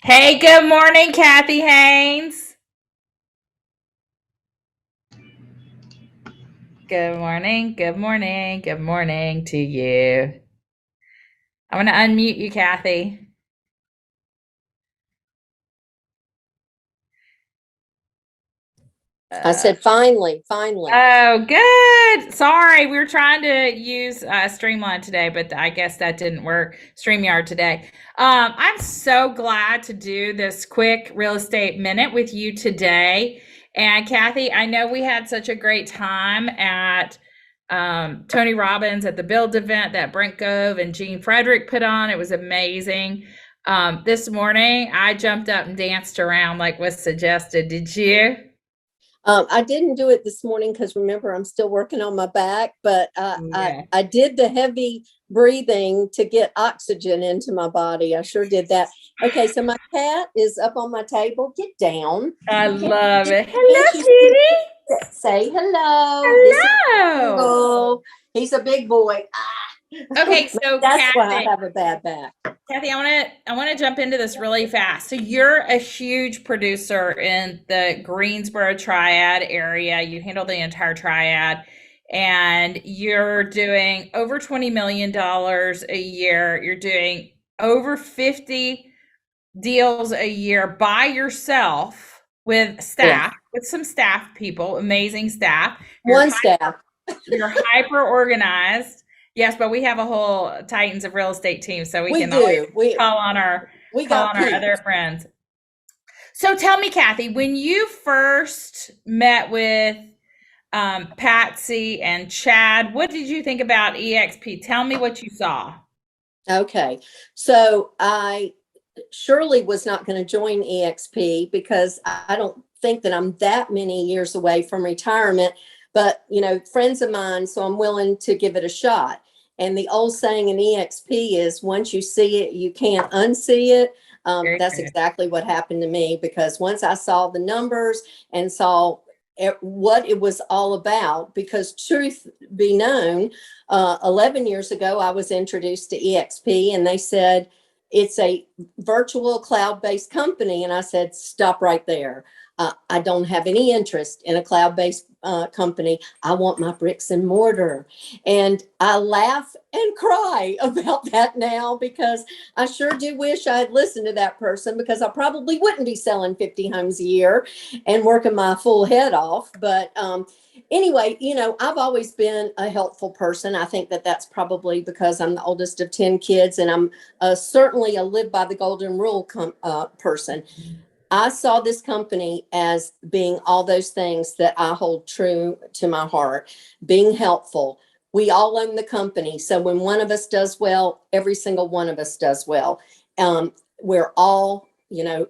Hey, good morning, Kathy Haines. Good morning, good morning, good morning to you. I'm going to unmute you, Kathy. I Uh, said, finally, finally. oh, good. Sorry, we were trying to use Streamline today, but I guess that didn't work. StreamYard today. I'm so glad to do this quick real estate minute with you today. And Kathy, I know we had such a great time at Tony Robbins at the Build event that Brent Gove and Gene Frederick put on. It was amazing. This morning, I jumped up and danced around like was suggested. Did you? I didn't do it this morning because remember, I'm still working on my back, but Yeah. I did the heavy breathing to get oxygen into my body. I sure did that. Okay, so my cat is up on my table. Get down. I love it. Can't Hello, you Kitty. say hello? This is Hello. Jungle. He's a big boy. Okay, so That's why I Kathy, have a bad back. I want to jump into this really fast. So you're a huge producer in the Greensboro Triad area. You handle the entire Triad, and you're doing over $20 million a year. You're doing over 50 deals a year by yourself with Yeah, staff, with some staff people, amazing staff. You're one staff. You're hyper organized. Yes, but we have a whole Titans of real estate team, so we We can always do. We call on our we call got on our other peeps. friends. So tell me, Kathy, when you first met with Patsy and Chad, what did you think about eXp? Tell me what you saw. Okay, so I surely was not going to join eXp because I don't think that I'm that many years away from retirement. But, friends of mine, so I'm willing to give it a shot. And the old saying in eXp is once you see it, you can't unsee it. Very That's true. exactly what happened to me because once I saw the numbers and saw what it was all about, because truth be known, 11 years ago, I was introduced to eXp and they said, it's a virtual cloud-based company. And I said, stop right there. I don't have any interest in a cloud-based company. I want my bricks and mortar. And I laugh and cry about that now because I sure do wish I had listened to that person because I probably wouldn't be selling 50 homes a year and working my full head off. But anyway, I've always been a helpful person. I think that that's probably because I'm the oldest of 10 kids and I'm certainly a live by the golden rule person. I saw this company as being all those things that I hold true to my heart, being helpful. We all own the company. So when one of us does well, every single one of us does well. We're all,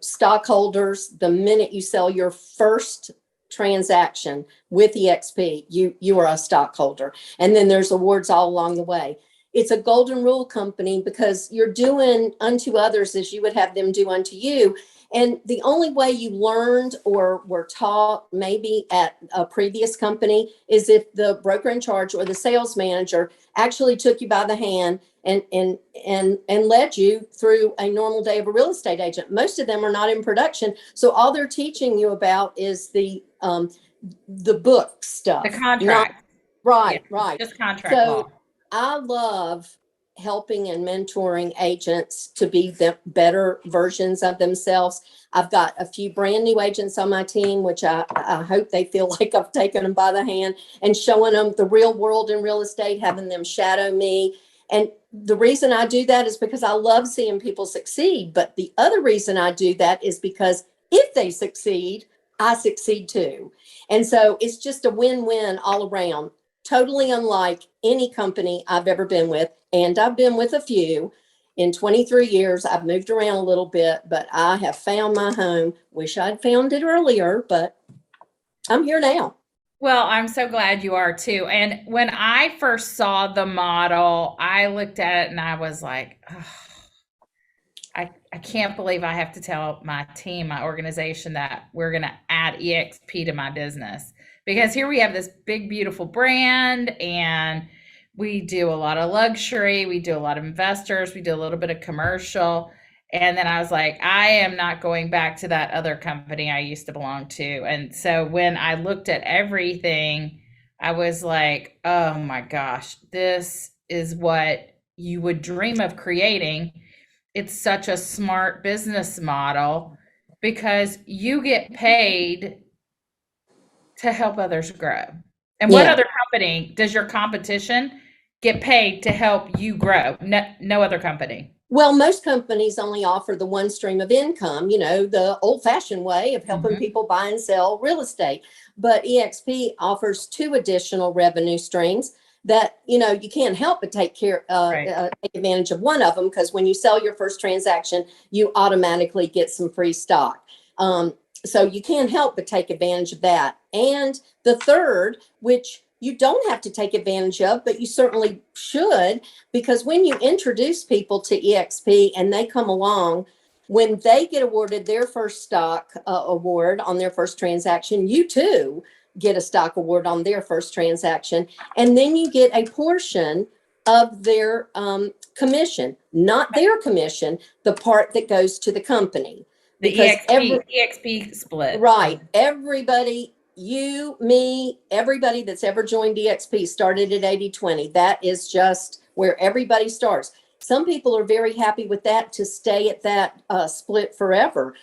stockholders. The minute you sell your first transaction with EXP, you are a stockholder. And then there's awards all along the way. It's a golden rule company because you're doing unto others as you would have them do unto you. And the only way you learned or were taught maybe at a previous company is if the broker in charge or the sales manager actually took you by the hand and led you through a normal day of a real estate agent. Most of them are not in production, so all they're teaching you about is the book The stuff. Not contract. Yeah, right, right. just contract So law. I love helping and mentoring agents to be the better versions of themselves. I've got a few brand new agents on my team, which I hope they feel like I've taken them by the hand and showing them the real world in real estate, having them shadow me. And the reason I do that is because I love seeing people succeed. But the other reason I do that is because if they succeed, I succeed too. And so it's just a win-win all around, totally unlike any company I've ever been with. And I've been with a few. In 23 years, I've moved around a little bit, but I have found my home. Wish I'd found it earlier, but I'm here now. Well, I'm so glad you are too. And when I first saw the model, I looked at it and I was like, "Ugh, I can't believe I have to tell my team, my organization that we're going to add EXP to my business." Because here we have this big, beautiful brand and we do a lot of luxury, we do a lot of investors, we do a little bit of commercial. And then I was like, I am not going back to that other company I used to belong to. And so when I looked at everything, I was like, oh my gosh, this is what you would dream of creating. It's such a smart business model because you get paid to help others grow. And what Yeah. other company does your competition get paid to help you grow? No, no other company. Well, most companies only offer the one stream of income, the old fashioned way of helping Mhm. people buy and sell real estate. But eXp offers two additional revenue streams that, you can't help but Right. take advantage of one of them, because when you sell your first transaction, you automatically get some free stock. Um, so you can't help but take advantage of that. And the third, which you don't have to take advantage of, but you certainly should, because when you introduce people to eXp and they come along, when they get awarded their first stock award on their first transaction, you too get a stock award on their first transaction. And then you get a portion of their commission, not their commission, the part that goes to the company. The Because EXP split. right, everybody, you, me, everybody that's ever joined eXp started at 80/20. That is just where everybody starts. Some people are very happy with that, to stay at that split forever.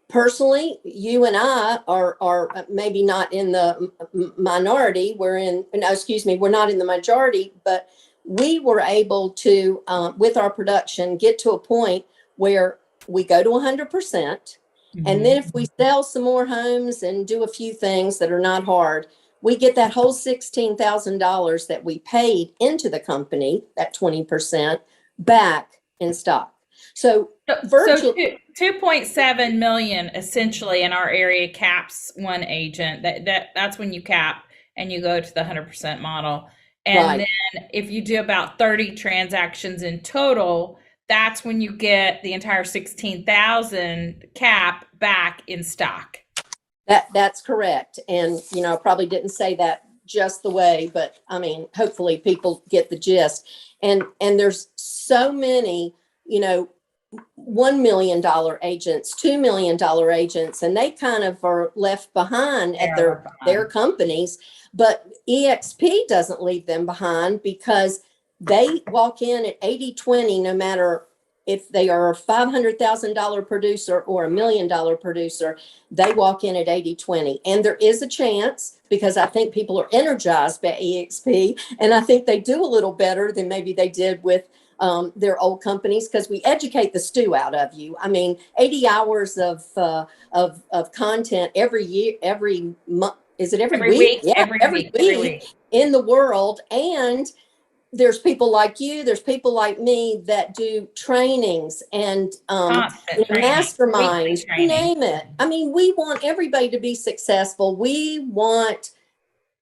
Personally, you and I are maybe not in the minority. No, excuse me, we're not in the majority, but we were able to, with our production, get to a point where we go to 100%. And then Mhm. if we sell some more homes and do a few things that are not hard, we get that whole $16,000 that we paid into the company, that 20%, back in stock. So So virtually, 2.7 million essentially in our area caps one agent. That's when you cap and you go to the 100% model. And right. then if you do about 30 transactions in total, that's when you get the entire 16,000 cap back in stock. That's correct. And, I probably didn't say that just the way, but I mean, hopefully people get the gist. And there's so many, $1 million agents, $2 million agents, and they kind of are left behind They at are left their behind. companies. But eXp doesn't leave them behind, because they walk in at 80/20, no matter if they are a $500,000 producer or $1 million producer. They walk in at 80/20. And there is a chance, because I think people are energized by eXp, and I think they do a little better than maybe they did with their old companies, because we educate the stew out of you. I mean, 80 hours of content every year, every month. Is it every Every week? week, Yeah, every every week, every week week. in the world. And there's people like you, there's people like me that do trainings and Constant training, weekly masterminds, you training. name it. I mean, we want everybody to be successful. We want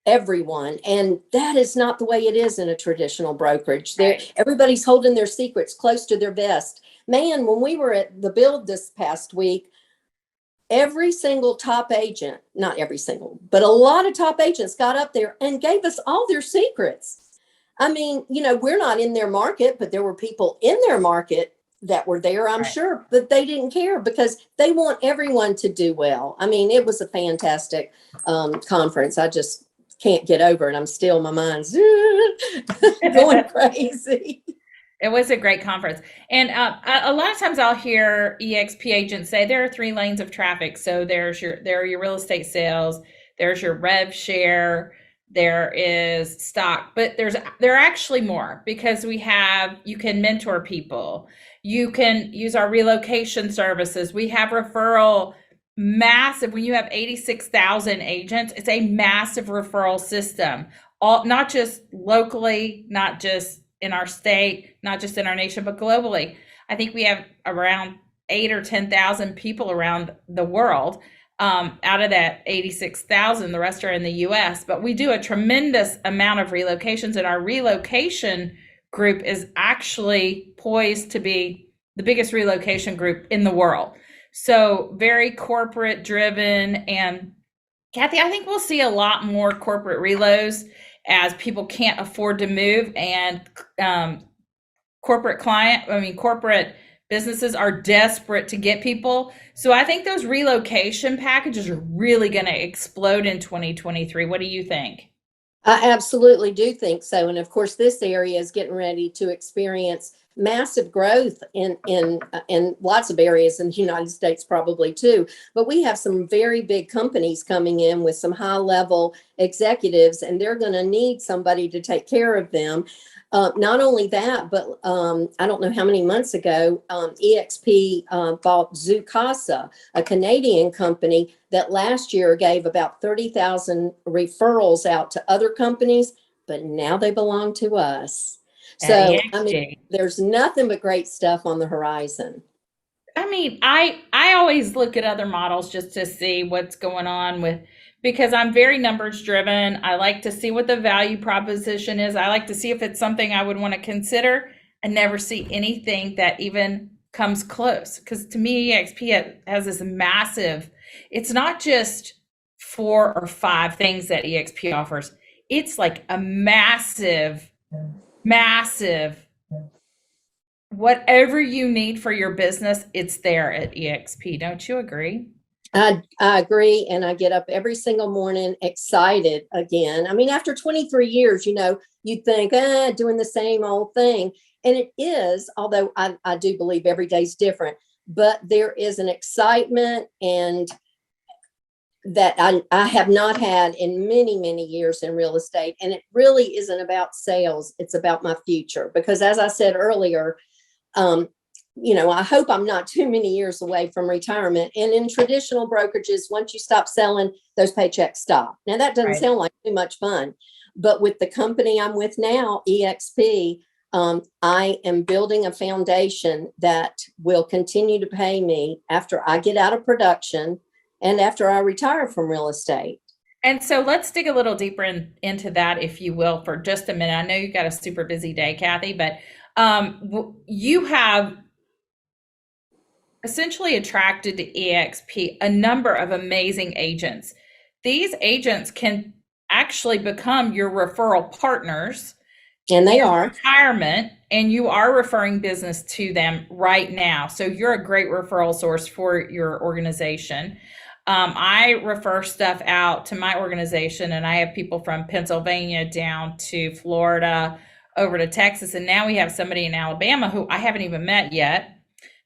everyone, and that is not the way it is in a traditional brokerage. There, Right. everybody's holding their secrets close to their vest. Man, when we were at the build this past week, every single top agent, not every single, but a lot of top agents got up there and gave us all their secrets. I mean, we're not in their market, but there were people in their market that were there, I'm Right. sure, but they didn't care, because they want everyone to do well. I mean, it was a fantastic conference. I just can't get over it. I'm still, my mind's going crazy. It was a great conference. And a lot of times I'll hear EXP agents say there are three lanes of traffic. So there are your real estate sales, there's your rev share, there is stock, but there are actually more, because you can mentor people. You can use our relocation services. We have referral massive. When you have 86,000 agents, it's a massive referral system. All, not just locally, not just in our state, not just in our nation, but globally. I think we have around 8 or 10,000 people around the world. Out of that 86,000, the rest are in the US. But we do a tremendous amount of relocations, and our relocation group is actually poised to be the biggest relocation group in the world. So very corporate driven. And Kathy, I think we'll see a lot more corporate relos as people can't afford to move, and um, corporate Businesses are desperate to get people. So I think those relocation packages are really going to explode in 2023. What do you think? I absolutely do think so. And of course, this area is getting ready to experience massive growth in lots of areas in the United States, probably too. But we have some very big companies coming in with some high level executives, and they're going to need somebody to take care of them. Not only that, but I don't know how many months ago, eXp bought Zoocasa, a Canadian company that last year gave about 30,000 referrals out to other companies, but now they belong to us. At So, I mean, EXP. there's nothing but great stuff on the horizon. I mean, I always look at other models just to see what's going on with, because I'm very numbers driven. I like to see what the value proposition is. I like to see if it's something I would want to consider. I never see anything that even comes close, because to me EXP has this massive, it's not just 4 or 5 things that EXP offers. It's like a massive whatever you need for your business, it's there at EXP. Don't you agree? I agree. And I get up every single morning excited again. I mean, after 23 years, you'd think, doing the same old thing. And it is, although I do believe every day's different, but there is an excitement and that I have not had in many, many years in real estate. And it really isn't about sales. It's about my future. Because as I said earlier, um, I hope I'm not too many years away from retirement. And in traditional brokerages, once you stop selling, those paychecks stop. Now, that doesn't Right. sound like too much fun. But with the company I'm with now, eXp, I am building a foundation that will continue to pay me after I get out of production and after I retire from real estate. And so let's dig a little deeper into that, if you will, for just a minute. I know you've got a super busy day, Kathy, but you have essentially attracted to eXp a number of amazing agents. These agents can actually become your referral partners And they in are. retirement, and you are referring business to them right now. So you're a great referral source for your organization. I refer stuff out to my organization, and I have people from Pennsylvania down to Florida, over to Texas, and now we have somebody in Alabama who I haven't even met yet.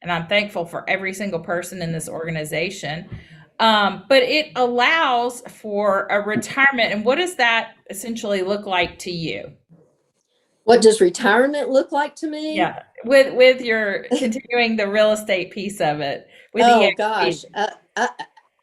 And I'm thankful for every single person in this organization. But it allows for a retirement. And what does that essentially look like to you? What does retirement look like to me? Yeah, with your continuing the real estate piece of it with Oh EXP. gosh,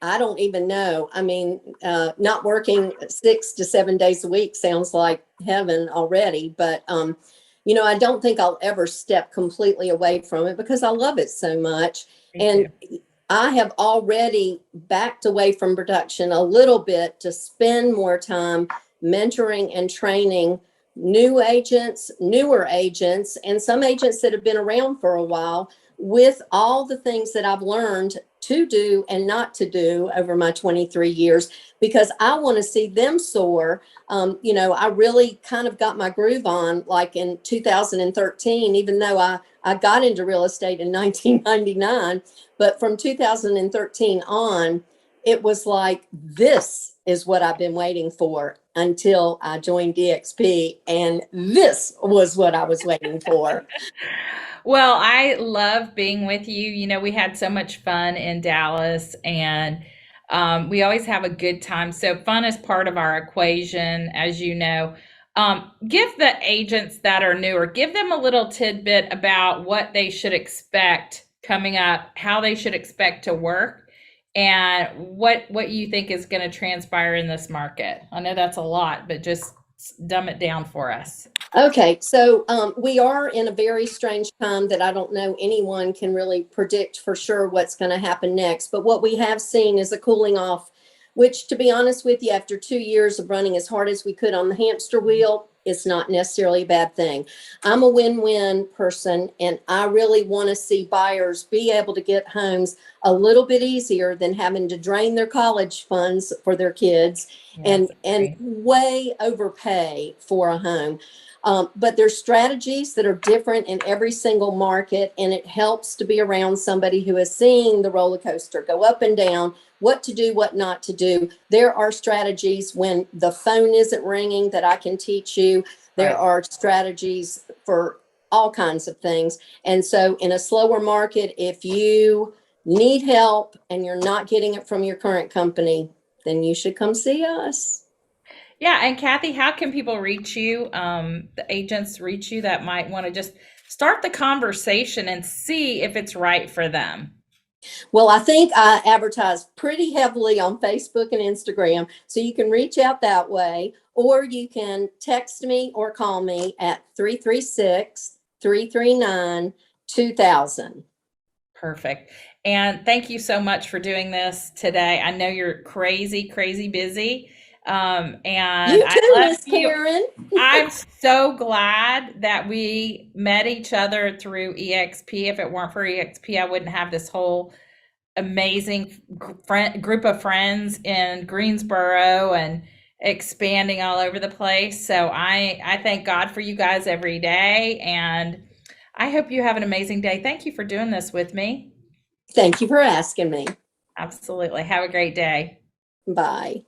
I don't even know. I mean, not working 6 to 7 days a week sounds like heaven already. But I don't think I'll ever step completely away from it because I love it so much. Me too. And I have already backed away from production a little bit to spend more time mentoring and training new agents, newer agents, and some agents that have been around for a while with all the things that I've learned to do and not to do over my 23 years, because I want to see them soar. I really kind of got my groove on like in 2013, even though I got into real estate in 1999. But from 2013 on, it was like, this is what I've been waiting for until I joined DXP. And this was what I was waiting for. Well, I love being with you. We had so much fun in Dallas, and we always have a good time. So, fun is part of our equation, as you know. Give the agents that are newer, give them a little tidbit about what they should expect coming up, how they should expect to work, and what you think is going to transpire in this market. I know that's a lot, but just dumb it down for us. Okay, so we are in a very strange time that I don't know anyone can really predict for sure what's going to happen next. But what we have seen is a cooling off, which, to be honest with you, after 2 years of running as hard as we could on the hamster wheel, it's not necessarily a bad thing. I'm a win-win person, and I really want to see buyers be able to get homes a little bit easier than having to drain their college funds for their kids Yes, and agree. way overpay for a home. But there's strategies that are different in every single market, and it helps to be around somebody who has seen the roller coaster go up and down, what to do, what not to do. There are strategies when the phone isn't ringing that I can teach you. There Right. are strategies for all kinds of things. And so in a slower market, if you need help and you're not getting it from your current company, then you should come see us. Yeah, and Kathy, how can people reach you? The agents reach you that might want to just start the conversation and see if it's right for them. Well, I think I advertise pretty heavily on Facebook and Instagram, so you can reach out that way, or you can text me or call me at 336-339-2000. Perfect. And thank you so much for doing this today. I know you're crazy, crazy busy. And You I too, love Miss you. Karin. I'm so glad that we met each other through eXp. If it weren't for eXp, I wouldn't have this whole amazing group of friends in Greensboro and expanding all over the place. So I thank God for you guys every day, and I hope you have an amazing day. Thank you for doing this with me. Thank you for asking me. Absolutely. Have a great day. Bye.